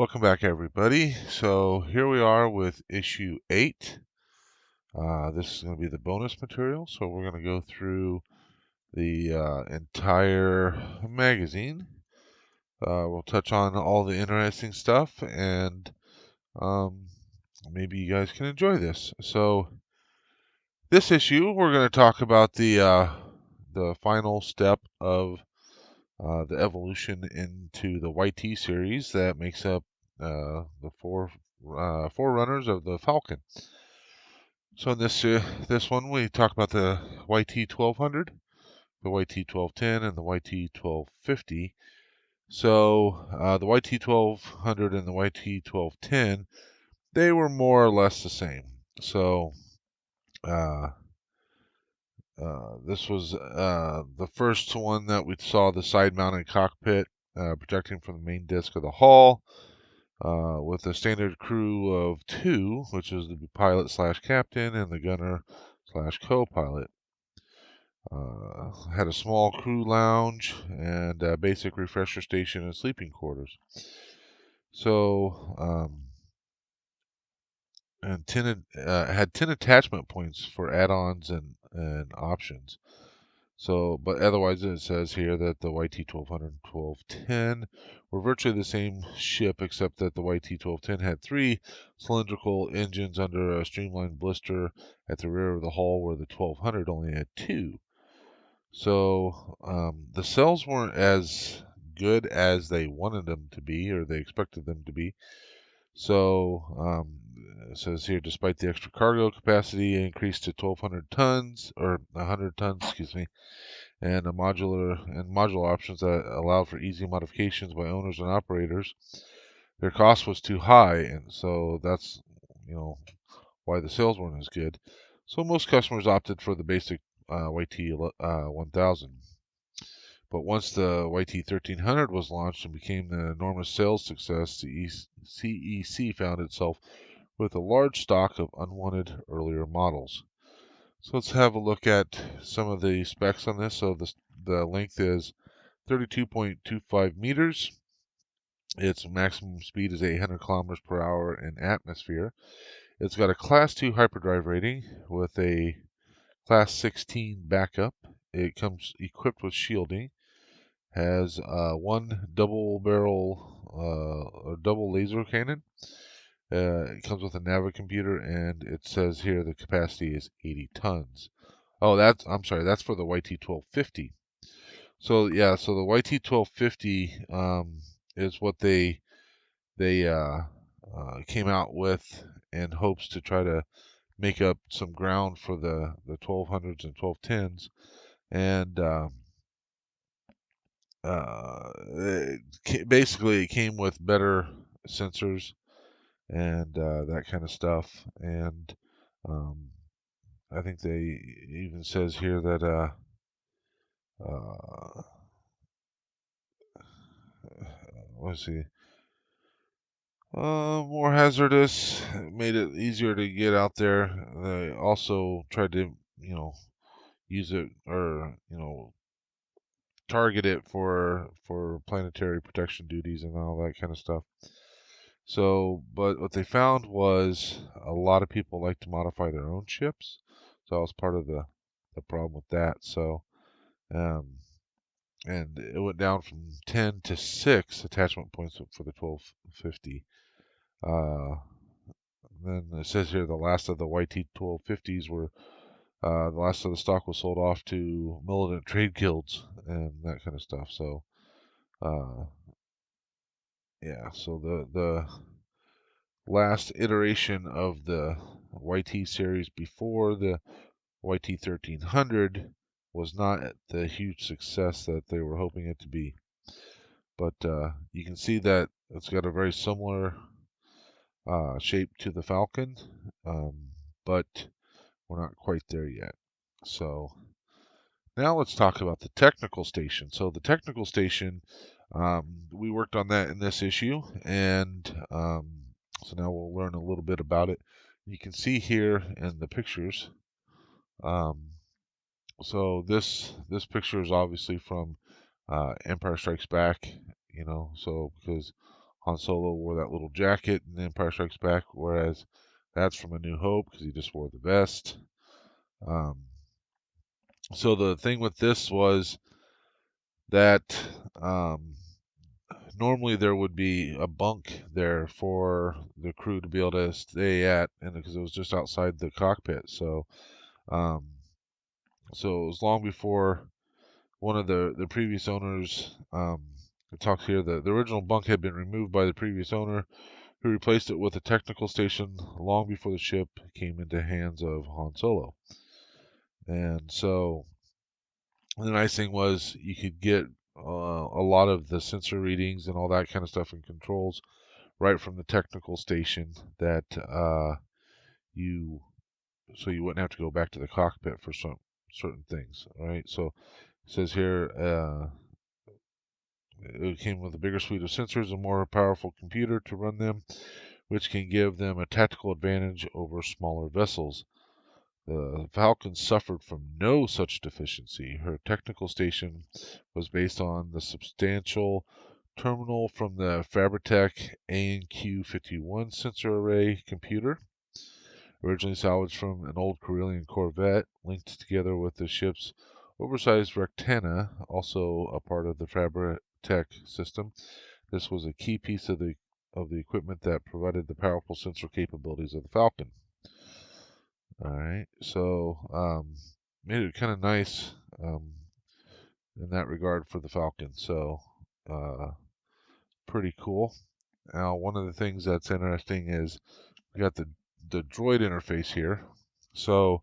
Welcome back, everybody. So here we are with issue 8. This is going to be the bonus material, so we're going to go through the entire magazine. We'll touch on all the interesting stuff, and um, maybe you guys can enjoy this. So this issue, we're going to talk about the final step of the evolution into the YT series that makes up the forerunners of the Falcon. So in this one, we talk about the YT 1200, the YT 1210, and the YT 1250. So the YT 1200 and the YT 1210, they were more or less the same. So uh, this was the first one that we saw the side-mounted cockpit projecting from the main disc of the hull. With a standard crew of 2, which is the pilot/captain and the gunner/co-pilot. Had a small crew lounge and a basic refresher station and sleeping quarters. So, and had 10 attachment points for add-ons and options. So, but otherwise it says here that the YT 1200 and 1210 were virtually the same ship, except that the YT 1210 had 3 cylindrical engines under a streamlined blister at the rear of the hull, where the 1200 only had 2. So the cells weren't as good as they wanted them to be, or they expected them to be. So it says here, despite the extra cargo capacity, it increased to 1,200 tons, or 100 tons, excuse me, and modular options that allowed for easy modifications by owners and operators. Their cost was too high, and so that's why the sales weren't as good. So most customers opted for the basic YT 1000. But once the YT 1300 was launched and became an enormous sales success, the CEC found itself with a large stock of unwanted earlier models. So let's have a look at some of the specs on this. So the length is 32.25 meters. Its maximum speed is 800 kilometers per hour in atmosphere. It's got a Class 2 hyperdrive rating with a Class 16 backup. It comes equipped with shielding. Has one double barrel or double laser cannon. It comes with a Navicomputer, and it says here the capacity is 80 tons. Oh, I'm sorry, that's for the YT 1250. So yeah, so the YT 1250 is what they came out with in hopes to try to make up some ground for the 1200s and 1210s, and basically it came with better sensors and that kind of stuff. And um, I think they even says here that let's see, more hazardous, made it easier to get out there. They also tried to use it, or target it for planetary protection duties and all that kind of stuff. So, but what they found was a lot of people like to modify their own ships. So that was part of the problem with that. So, and it went down from 10 to 6 attachment points for the 1250. Then it says here the last of the YT 1250s were the last of the stock was sold off to militant trade guilds and that kind of stuff. So, yeah. So the last iteration of the YT series before the YT 1300 was not the huge success that they were hoping it to be. But you can see that it's got a very similar shape to the Falcon, but we're not quite there yet. So now let's talk about the technical station. So the technical station, we worked on that in this issue, and so now we'll learn a little bit about it. You can see here in the pictures. So this picture is obviously from Empire Strikes Back, so because Han Solo wore that little jacket in Empire Strikes Back, whereas that's from A New Hope because he just wore the vest. Um, so the thing with this was that um, normally there would be a bunk there for the crew to be able to stay at, and because it was just outside the cockpit. Um, so it was long before one of the previous owners. It talks here that the original bunk had been removed by the previous owner, who replaced it with a technical station long before the ship came into hands of Han Solo. And so the nice thing was you could get a lot of the sensor readings and all that kind of stuff and controls right from the technical station that you so you wouldn't have to go back to the cockpit for some certain things. All right, so it says here it came with a bigger suite of sensors and more powerful computer to run them, which can give them a tactical advantage over smaller vessels. The Falcon suffered from no such deficiency. Her technical station was based on the substantial terminal from the Fabritech ANQ-51 sensor array computer, originally salvaged from an old Karelian corvette, linked together with the ship's oversized Rectana, also a part of the Fabritech system. This was a key piece of the equipment that provided the powerful sensor capabilities of the Falcon. All right, so made it kind of nice in that regard for the Falcon. So uh, pretty cool. Now, one of the things that's interesting is we got the droid interface here. So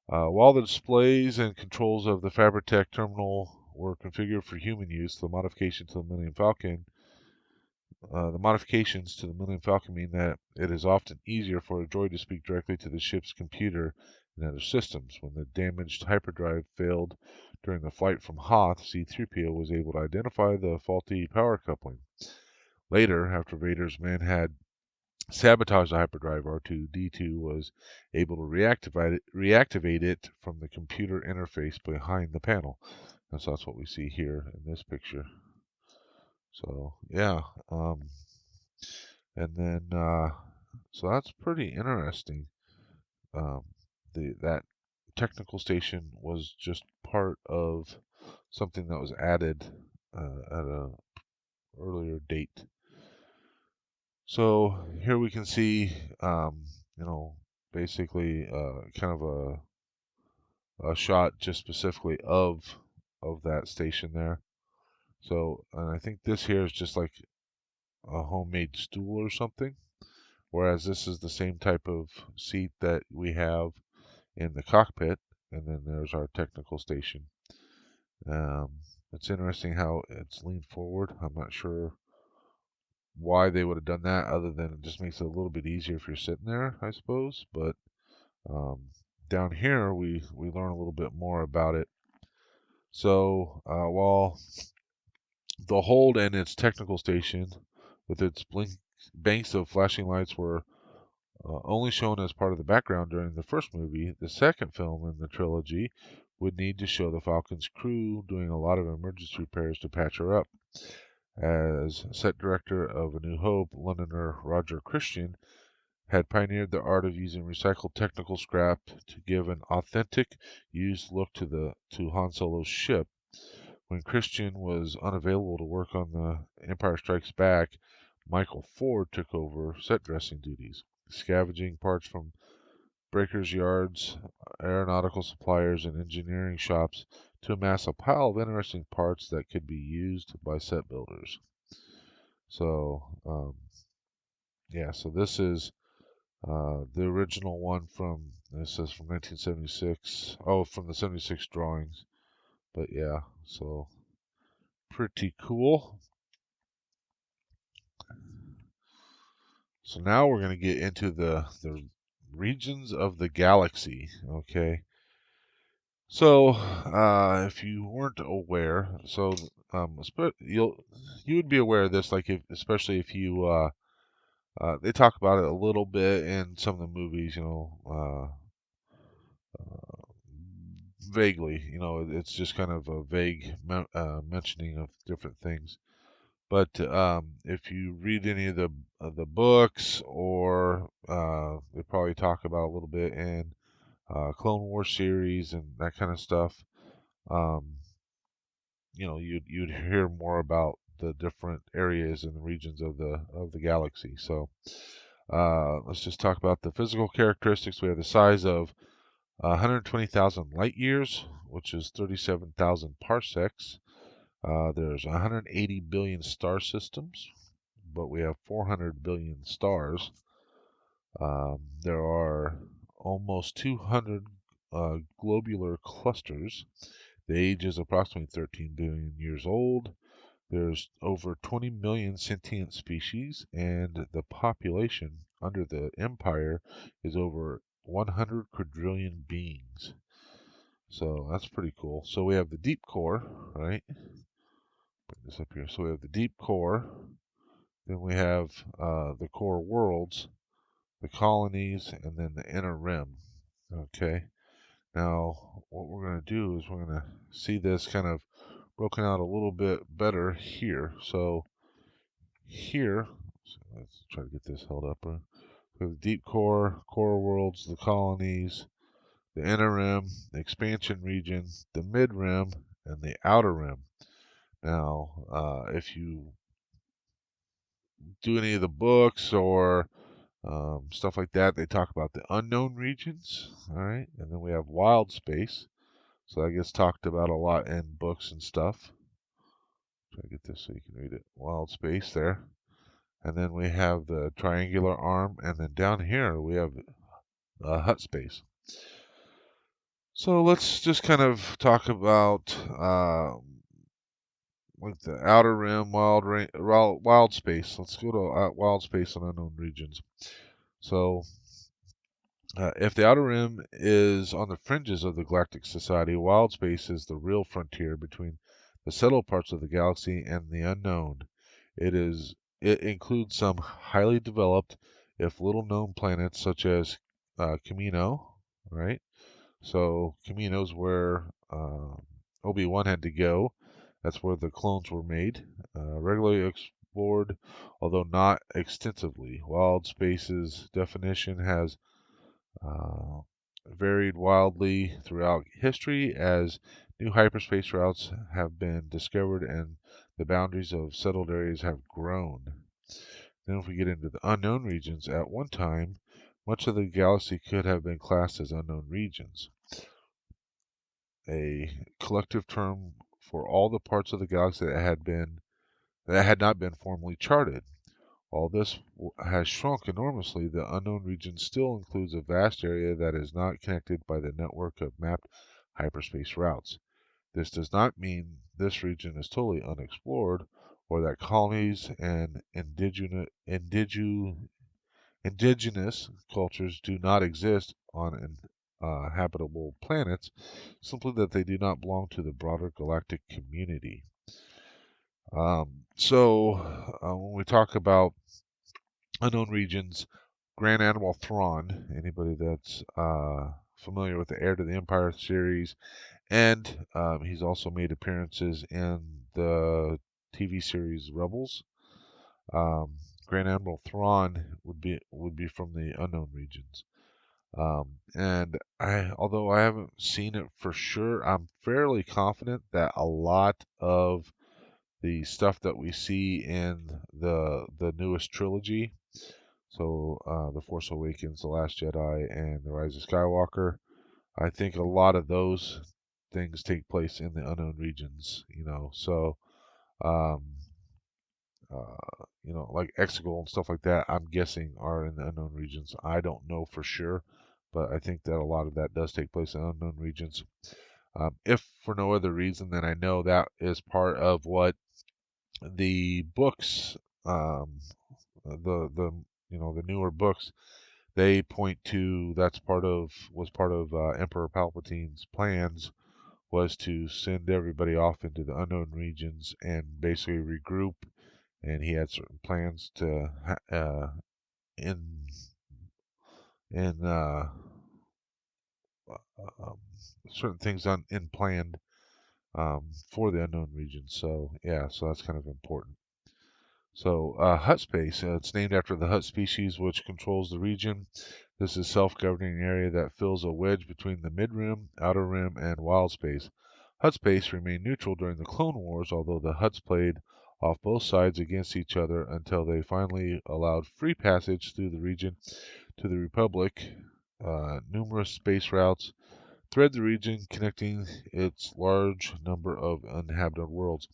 while the displays and controls of the Fabritech terminal were configured for human use, the modifications to the Millennium Falcon mean that it is often easier for a droid to speak directly to the ship's computer than other systems. When the damaged hyperdrive failed during the flight from Hoth, C-3PO was able to identify the faulty power coupling. Later, after Vader's men had sabotaged the hyperdrive, R2-D2 was able to reactivate it from the computer interface behind the panel. And so that's what we see here in this picture. So yeah, and then so that's pretty interesting. That technical station was just part of something that was added at a earlier date. So here we can see, you know, basically kind of a shot just specifically of that station there. So, and I think this here is just like a homemade stool or something, whereas this is the same type of seat that we have in the cockpit, and then there's our technical station. Um, it's interesting how it's leaned forward. I'm not sure why they would have done that, other than it just makes it a little bit easier if you're sitting there, I suppose. But um, down here, we learn a little bit more about it. So while the hold and its technical station, with its banks of flashing lights, were only shown as part of the background during the first movie, the second film in the trilogy would need to show the Falcon's crew doing a lot of emergency repairs to patch her up. As set director of A New Hope, Londoner Roger Christian had pioneered the art of using recycled technical scrap to give an authentic, used look to Han Solo's ship. When Christian was unavailable to work on The Empire Strikes Back, Michael Ford took over set dressing duties, scavenging parts from breakers' yards, aeronautical suppliers, and engineering shops to amass a pile of interesting parts that could be used by set builders. So, yeah, so this is the original one this says from 1976. Oh, from the 76 drawings. But yeah, so pretty cool. So now we're going to get into the regions of the galaxy. Okay. So if you weren't aware, you would be aware of this, like especially if you they talk about it a little bit in some of the movies, vaguely. It's just kind of a vague mentioning of different things. But if you read any of the books, or they probably talk about a little bit in Clone Wars series and that kind of stuff, um, you'd hear more about the different areas and regions of the galaxy. So let's just talk about the physical characteristics. We have the size of 120,000 light years, which is 37,000 parsecs. There's 180 billion star systems, but we have 400 billion stars. There are almost 200 globular clusters. The age is approximately 13 billion years old. There's over 20 million sentient species, and the population under the Empire is over 100 quadrillion beings. So that's pretty cool. So we have the deep core, right? Bring this up here. So we have the deep core. Then we have the core worlds, the colonies, and then the inner rim. Okay. Now, what we're going to do is we're going to see this kind of broken out a little bit better here. So here, so let's try to get this held up. So the deep core, core worlds, the colonies, the inner rim, the expansion region, the mid rim, and the outer rim. Now, if you do any of the books or stuff like that, they talk about the unknown regions. All right, and then we have wild space. So that gets talked about a lot in books and stuff. Try to get this so you can read it. Wild space there. And then we have the triangular arm, and then down here we have hut space. So let's just kind of talk about like the outer rim, wild space. Let's go to wild space and unknown regions. So if the outer rim is on the fringes of the galactic society, wild space is the real frontier between the settled parts of the galaxy and the unknown. It includes some highly developed, if little known planets such as Camino, right? So Camino's where Obi-Wan had to go. That's where the clones were made. Regularly explored, although not extensively. Wild space's definition has uh, varied wildly throughout history as new hyperspace routes have been discovered and the boundaries of settled areas have grown. Then, if we get into the unknown regions, at one time, much of the galaxy could have been classed as unknown regions, a collective term for all the parts of the galaxy that had not been formally charted. While this has shrunk enormously, the unknown region still includes a vast area that is not connected by the network of mapped hyperspace routes. This does not mean this region is totally unexplored, or that colonies and indigenous cultures do not exist on habitable planets, simply that they do not belong to the broader galactic community. When we talk about unknown regions, Grand Admiral Thrawn, anybody that's familiar with the Heir to the Empire series, and he's also made appearances in the TV series Rebels. Grand Admiral Thrawn would be from the unknown regions. And although I haven't seen it for sure, I'm fairly confident that a lot of the stuff that we see in the newest trilogy, so The Force Awakens, The Last Jedi, and The Rise of Skywalker, I think a lot of those things take place in the unknown regions. So um, like Exegol and stuff like that, I'm guessing are in the unknown regions. I don't know for sure, but I think that a lot of that does take place in unknown regions. If for no other reason than I know that is part of what the books, the newer books, they point to. That's was part of Emperor Palpatine's plans, was to send everybody off into the unknown regions and basically regroup. And he had certain plans to in in um, certain things in planned for the unknown regions. So yeah, so that's kind of important. So Hut Space, it's named after the Hut species which controls the region. This is self-governing area that fills a wedge between the mid-rim, outer rim, and wild space. Hut Space remained neutral during the Clone Wars, although the Huts played off both sides against each other until they finally allowed free passage through the region to the Republic. Numerous space routes thread the region, connecting its large number of uninhabited worlds.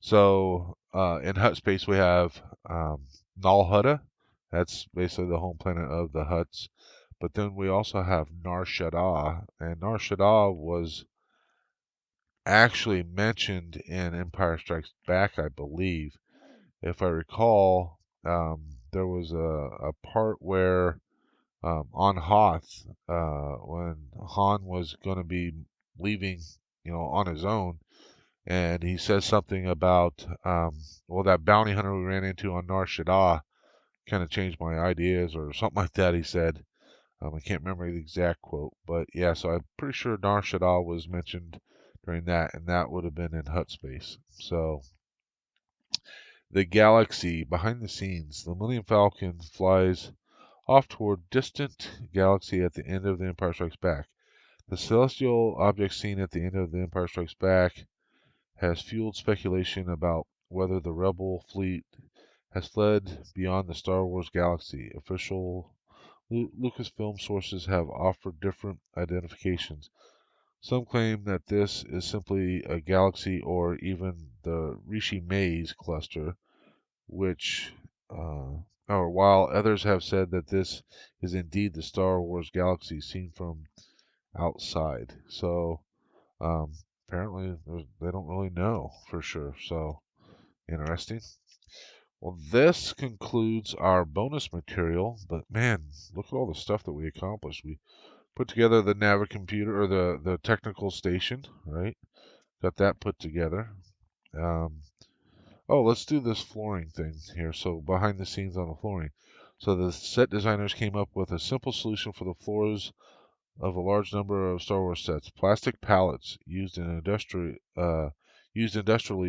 So in Hut Space, we have Null Hutta. That's basically the home planet of the Huts. But then we also have Nar Shaddaa, and Nar Shaddaa was actually mentioned in Empire Strikes Back, I believe. If I recall, there was a part where on Hoth, when Han was going to be leaving, on his own, and he says something about, well, that bounty hunter we ran into on Nar Shaddaa kind of changed my ideas or something like that. He said, I can't remember the exact quote, but yeah, so I'm pretty sure Nar Shaddaa was mentioned during that, and that would have been in Hut Space. So the galaxy behind the scenes, the Millennium Falcon flies off toward distant galaxy at the end of The Empire Strikes Back. The celestial object seen at the end of The Empire Strikes Back has fueled speculation about whether the Rebel fleet has fled beyond the Star Wars galaxy. Official Lucasfilm sources have offered different identifications. Some claim that this is simply a galaxy or even the Rishi Maze cluster, which, or while others have said that this is indeed the Star Wars galaxy seen from outside. So um, apparently they don't really know for sure. So interesting. Well, this concludes our bonus material, but man, look at all the stuff that we accomplished. We put together the Navicomputer or the technical station, right? Got that put together. Um, Oh, let's do this flooring thing here. So behind the scenes on the flooring. So the set designers came up with a simple solution for the floors of a large number of Star Wars sets. Plastic pallets used industrially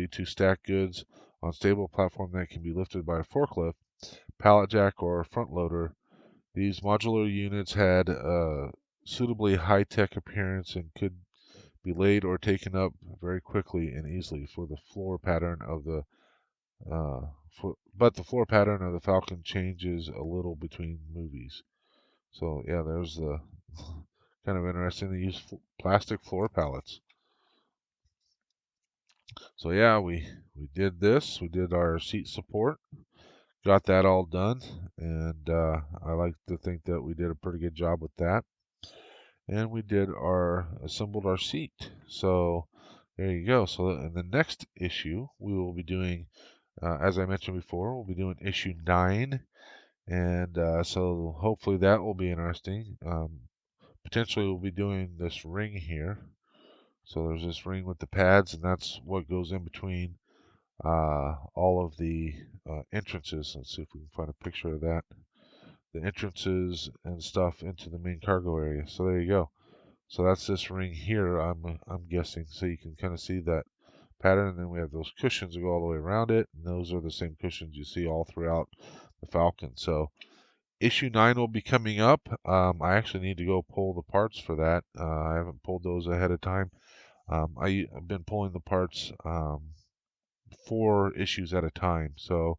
to stack goods on stable platform that can be lifted by a forklift, pallet jack, or a front loader. These modular units had a suitably high-tech appearance and could be laid or taken up very quickly and easily for the floor pattern of the uh, but the floor pattern of the Falcon changes a little between movies. So yeah, there's the kind of interesting. They use plastic floor pallets. So yeah, we did this. We did our seat support. Got that all done, and I like to think that we did a pretty good job with that. And we did our assembled our seat. So there you go. So in the next issue, we will be doing, as I mentioned before, we'll be doing issue 9. And so hopefully that will be interesting. Potentially we'll be doing this ring here. So there's this ring with the pads, and that's what goes in between all of the entrances. Let's see if we can find a picture of that. The entrances and stuff into the main cargo area. So there you go. So that's this ring here, I'm guessing. So you can kind of see that pattern. And then we have those cushions that go all the way around it. And those are the same cushions you see all throughout the Falcon. So issue 9 will be coming up. I actually need to go pull the parts for that. I haven't pulled those ahead of time. I've been pulling the parts 4 issues at a time. So,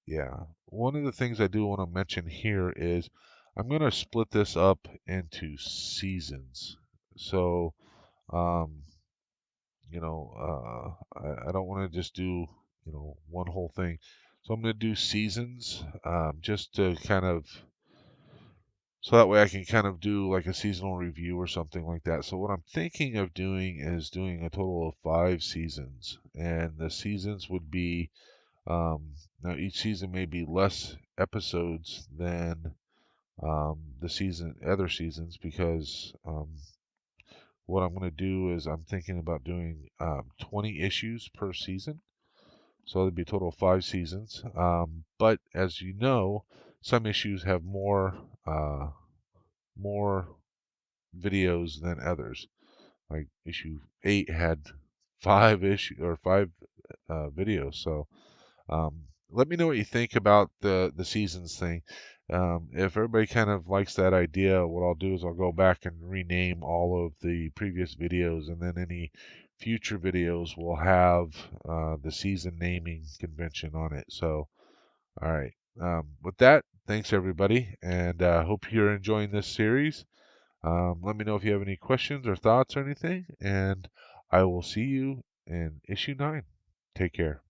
yeah. One of the things I do want to mention here is I'm going to split this up into seasons. So, um, I don't want to just do, one whole thing. So I'm going to do seasons, just to kind of, so that way I can kind of do like a seasonal review or something like that. So what I'm thinking of doing is doing a total of 5 seasons, and the seasons would be, now each season may be less episodes than the other seasons, because what I'm going to do is I'm thinking about doing 20 issues per season. So it'd be a total of 5 seasons. But as you know, some issues have more videos than others. Like issue 8 had 5 videos. So Let me know what you think about the seasons thing. If everybody kind of likes that idea, what I'll do is I'll go back and rename all of the previous videos, and then any future videos will have the season naming convention on it. So, all right. With that, thanks everybody, and hope you're enjoying this series. Let me know if you have any questions or thoughts or anything, and I will see you in issue 9. Take care.